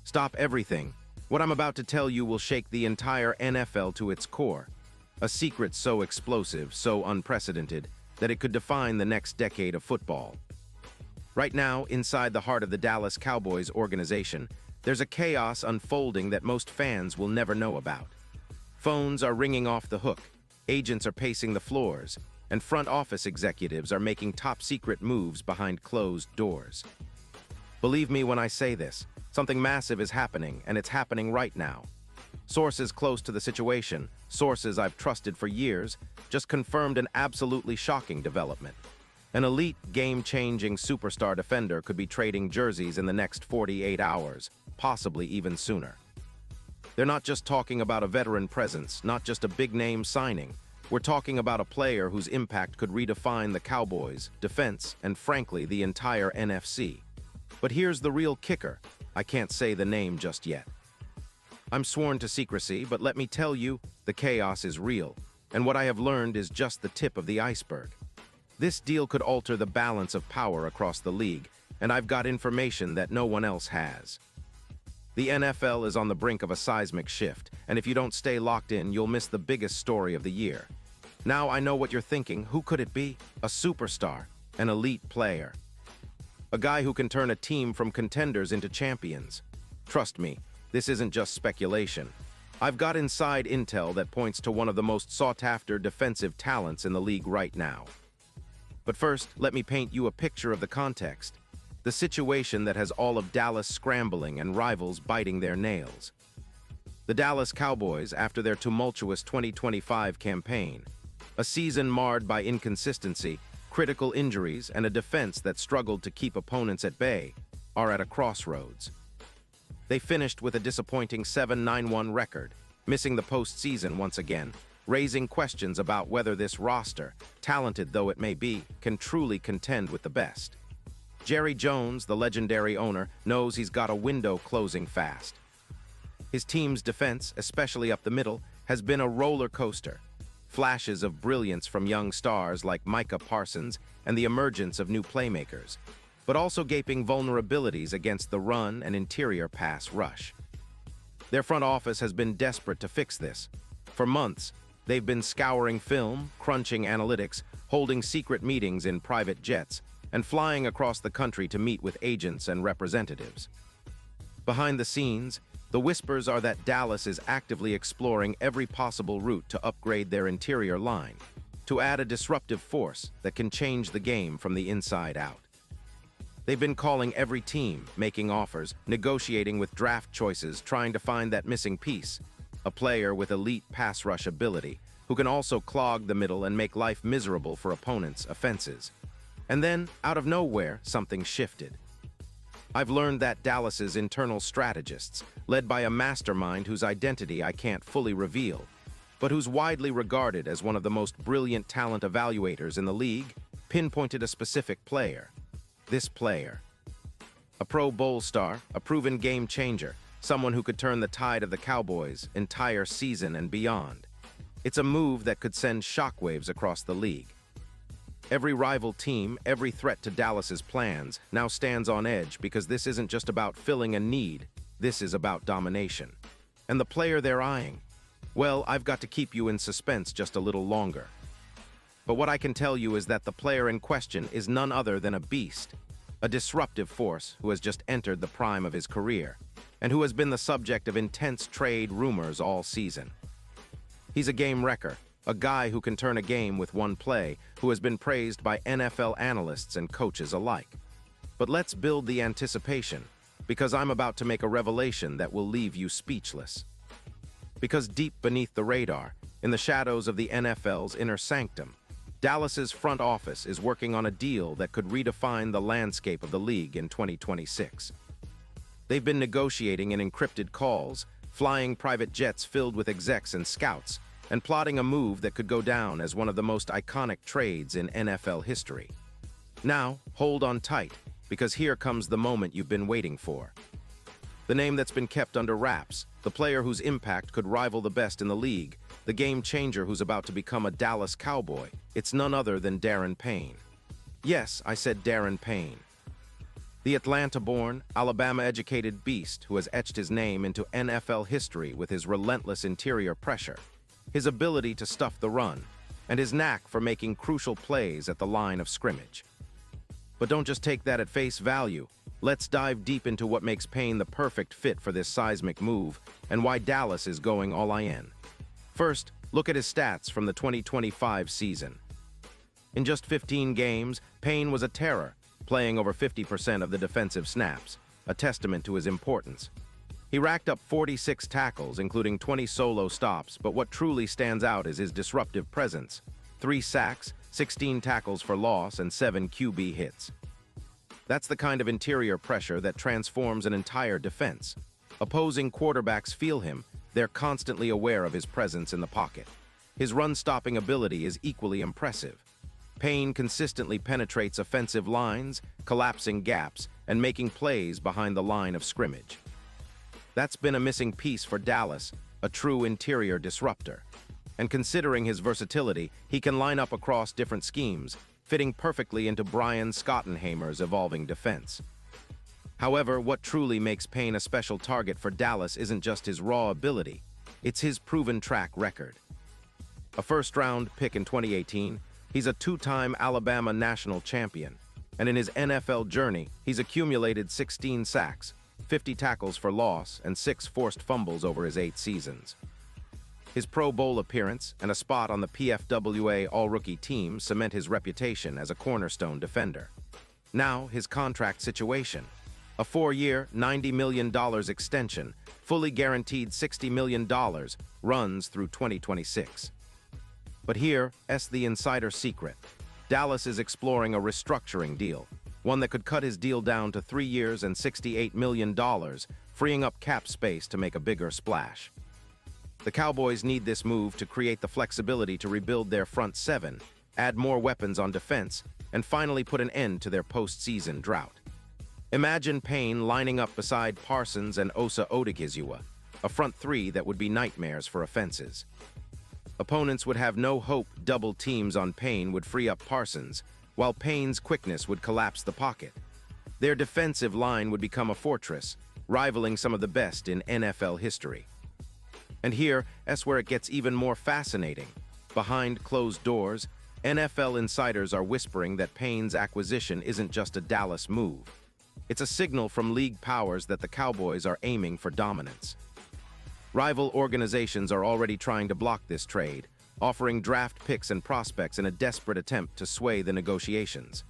Stop everything. What I'm about to tell you will shake the entire NFL to its core. A secret so explosive, so unprecedented, that it could define the next decade of football. Right now, inside the heart of the Dallas Cowboys organization, there's a chaos unfolding that most fans will never know about. Phones are ringing off the hook, agents are pacing the floors, and front office executives are making top-secret moves behind closed doors. Believe me when I say this, something massive is happening, and it's happening right now. Sources close to the situation, sources I've trusted for years, just confirmed an absolutely shocking development. An elite, game-changing superstar defender could be trading jerseys in the next 48 hours, possibly even sooner. They're not just talking about a veteran presence, not just a big-name signing. We're talking about a player whose impact could redefine the Cowboys, defense, and frankly, the entire NFC. But here's the real kicker. I can't say the name just yet. I'm sworn to secrecy, but let me tell you, the chaos is real, and what I have learned is just the tip of the iceberg. This deal could alter the balance of power across the league, and I've got information that no one else has. The NFL is on the brink of a seismic shift, and if you don't stay locked in, you'll miss the biggest story of the year. Now I know what you're thinking. Who could it be? A superstar, an elite player. A guy who can turn a team from contenders into champions. Trust me, this isn't just speculation. I've got inside intel that points to one of the most sought-after defensive talents in the league right now. But first, let me paint you a picture of the context. The situation that has all of Dallas scrambling and rivals biting their nails. The Dallas Cowboys, after their tumultuous 2025 campaign, a season marred by inconsistency, critical injuries, and a defense that struggled to keep opponents at bay, are at a crossroads. They finished with a disappointing 7-9-1 record, missing the postseason once again, raising questions about whether this roster, talented though it may be, can truly contend with the best. Jerry Jones, the legendary owner, knows he's got a window closing fast. His team's defense, especially up the middle, has been a roller coaster. Flashes of brilliance from young stars like Micah Parsons and the emergence of new playmakers, but also gaping vulnerabilities against the run and interior pass rush. Their front office has been desperate to fix this. For months, they've been scouring film, crunching analytics, holding secret meetings in private jets, and flying across the country to meet with agents and representatives. Behind the scenes, the whispers are that Dallas is actively exploring every possible route to upgrade their interior line, to add a disruptive force that can change the game from the inside out. They've been calling every team, making offers, negotiating with draft choices, trying to find that missing piece, a player with elite pass rush ability, who can also clog the middle and make life miserable for opponents' offenses. And then, out of nowhere, something shifted. I've learned that Dallas's internal strategists, led by a mastermind whose identity I can't fully reveal, but who's widely regarded as one of the most brilliant talent evaluators in the league, pinpointed a specific player. This player. A Pro Bowl star, a proven game changer, someone who could turn the tide of the Cowboys' entire season and beyond. It's a move that could send shockwaves across the league. Every rival team, every threat to Dallas's plans, now stands on edge because this isn't just about filling a need, this is about domination. And the player they're eyeing? Well, I've got to keep you in suspense just a little longer. But what I can tell you is that the player in question is none other than a beast, a disruptive force who has just entered the prime of his career, and who has been the subject of intense trade rumors all season. He's a game wrecker, a guy who can turn a game with one play, who has been praised by NFL analysts and coaches alike. But let's build the anticipation, because I'm about to make a revelation that will leave you speechless. Because deep beneath the radar, in the shadows of the NFL's inner sanctum, Dallas's front office is working on a deal that could redefine the landscape of the league in 2026. They've been negotiating in encrypted calls, flying private jets filled with execs and scouts, and plotting a move that could go down as one of the most iconic trades in NFL history. Now, hold on tight, because here comes the moment you've been waiting for. The name that's been kept under wraps, the player whose impact could rival the best in the league, the game changer who's about to become a Dallas Cowboy, it's none other than Darren Payne. Yes, I said Darren Payne. The Atlanta-born, Alabama-educated beast who has etched his name into NFL history with his relentless interior pressure, his ability to stuff the run, and his knack for making crucial plays at the line of scrimmage. But don't just take that at face value. Let's dive deep into what makes Payne the perfect fit for this seismic move and why Dallas is going all in. First, look at his stats from the 2025 season. In just 15 games, Payne was a terror, playing over 50% of the defensive snaps, a testament to his importance. He racked up 46 tackles, including 20 solo stops, but what truly stands out is his disruptive presence. 3 sacks, 16 tackles for loss, and 7 QB hits. That's the kind of interior pressure that transforms an entire defense. Opposing quarterbacks feel him. They're constantly aware of his presence in the pocket. His run-stopping ability is equally impressive. Payne consistently penetrates offensive lines, collapsing gaps, and making plays behind the line of scrimmage. That's been a missing piece for Dallas, a true interior disruptor. And considering his versatility, he can line up across different schemes, fitting perfectly into Brian Schottenheimer's evolving defense. However, what truly makes Payne a special target for Dallas isn't just his raw ability, it's his proven track record. A first-round pick in 2018, he's a 2-time Alabama national champion, and in his NFL journey, he's accumulated 16 sacks, 50 tackles for loss, and 6 forced fumbles over his 8 seasons. His Pro Bowl appearance and a spot on the PFWA All-Rookie team cement his reputation as a cornerstone defender. Now, his contract situation. A 4-year, $90 million extension, fully guaranteed $60 million, runs through 2026. But here's the insider secret. Dallas is exploring a restructuring deal, one that could cut his deal down to 3 years and $68 million, freeing up cap space to make a bigger splash. The Cowboys need this move to create the flexibility to rebuild their front seven, add more weapons on defense, and finally put an end to their postseason drought. Imagine Payne lining up beside Parsons and Osa Odigizua, a front three that would be nightmares for offenses. Opponents would have no hope. Double teams on Payne would free up Parsons, while Payne's quickness would collapse the pocket. Their defensive line would become a fortress, rivaling some of the best in NFL history. And here's where it gets even more fascinating. Behind closed doors, NFL insiders are whispering that Payne's acquisition isn't just a Dallas move. It's a signal from league powers that the Cowboys are aiming for dominance. Rival organizations are already trying to block this trade, offering draft picks and prospects in a desperate attempt to sway the negotiations.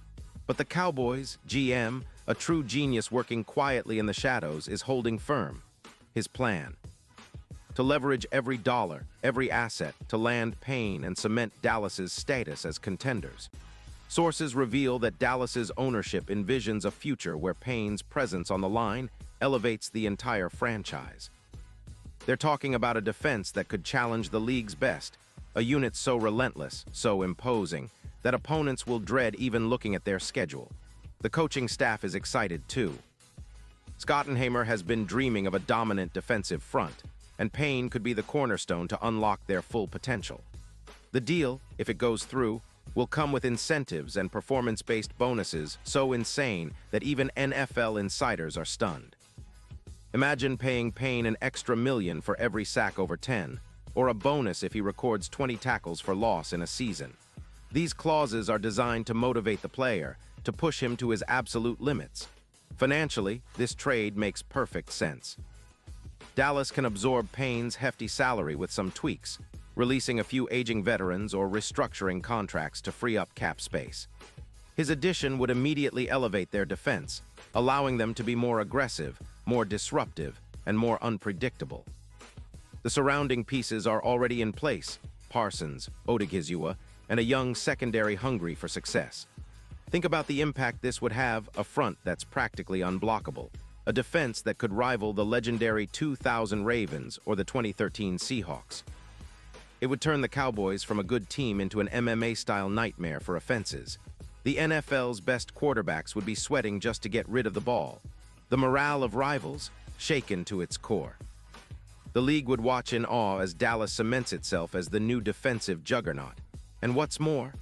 But the Cowboys' GM, a true genius working quietly in the shadows, is holding firm. His plan: to leverage every dollar, every asset, to land Payne and cement Dallas's status as contenders. Sources reveal that Dallas's ownership envisions a future where Payne's presence on the line elevates the entire franchise. They're talking about a defense that could challenge the league's best, a unit so relentless, so imposing, that opponents will dread even looking at their schedule. The coaching staff is excited too. Schottenheimer has been dreaming of a dominant defensive front, and Payne could be the cornerstone to unlock their full potential. The deal, if it goes through, will come with incentives and performance-based bonuses so insane that even NFL insiders are stunned. Imagine paying Payne an extra $1 million for every sack over 10, or a bonus if he records 20 tackles for loss in a season. These clauses are designed to motivate the player, to push him to his absolute limits. Financially, this trade makes perfect sense. Dallas can absorb Payne's hefty salary with some tweaks, releasing a few aging veterans or restructuring contracts to free up cap space. His addition would immediately elevate their defense, allowing them to be more aggressive, more disruptive, and more unpredictable. The surrounding pieces are already in place: Parsons, Odigizua, and a young secondary hungry for success. Think about the impact this would have: a front that's practically unblockable, a defense that could rival the legendary 2000 Ravens or the 2013 Seahawks. It would turn the Cowboys from a good team into an MMA-style nightmare for offenses. The NFL's best quarterbacks would be sweating just to get rid of the ball. The morale of rivals shaken to its core. The league would watch in awe as Dallas cements itself as the new defensive juggernaut. And what's more,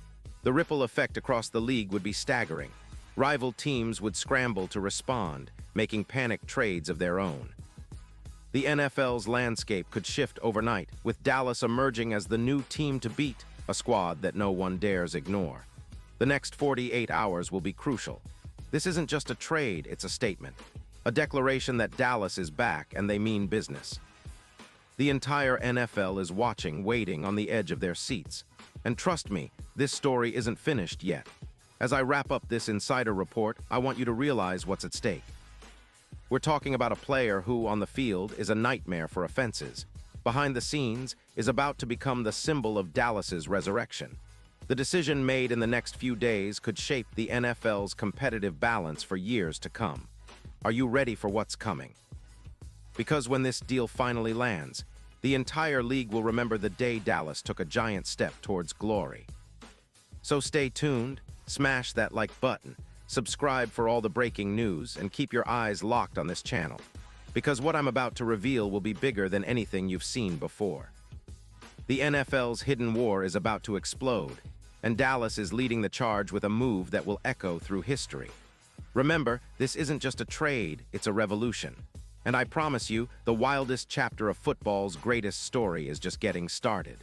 the ripple effect across the league would be staggering. Rival teams would scramble to respond, making panic trades of their own. The NFL's landscape could shift overnight, with Dallas emerging as the new team to beat, a squad that no one dares ignore. The next 48 hours will be crucial. This isn't just a trade, it's a statement. A declaration that Dallas is back and they mean business. The entire NFL is watching, waiting on the edge of their seats. And trust me, this story isn't finished yet. As I wrap up this insider report, I want you to realize what's at stake. We're talking about a player who, on the field, is a nightmare for offenses. Behind the scenes, is about to become the symbol of Dallas's resurrection. The decision made in the next few days could shape the NFL's competitive balance for years to come. Are you ready for what's coming? Because when this deal finally lands, the entire league will remember the day Dallas took a giant step towards glory. So stay tuned, smash that like button, subscribe for all the breaking news, and keep your eyes locked on this channel. Because what I'm about to reveal will be bigger than anything you've seen before. The NFL's hidden war is about to explode, and Dallas is leading the charge with a move that will echo through history. Remember, this isn't just a trade, it's a revolution. And I promise you, the wildest chapter of football's greatest story is just getting started.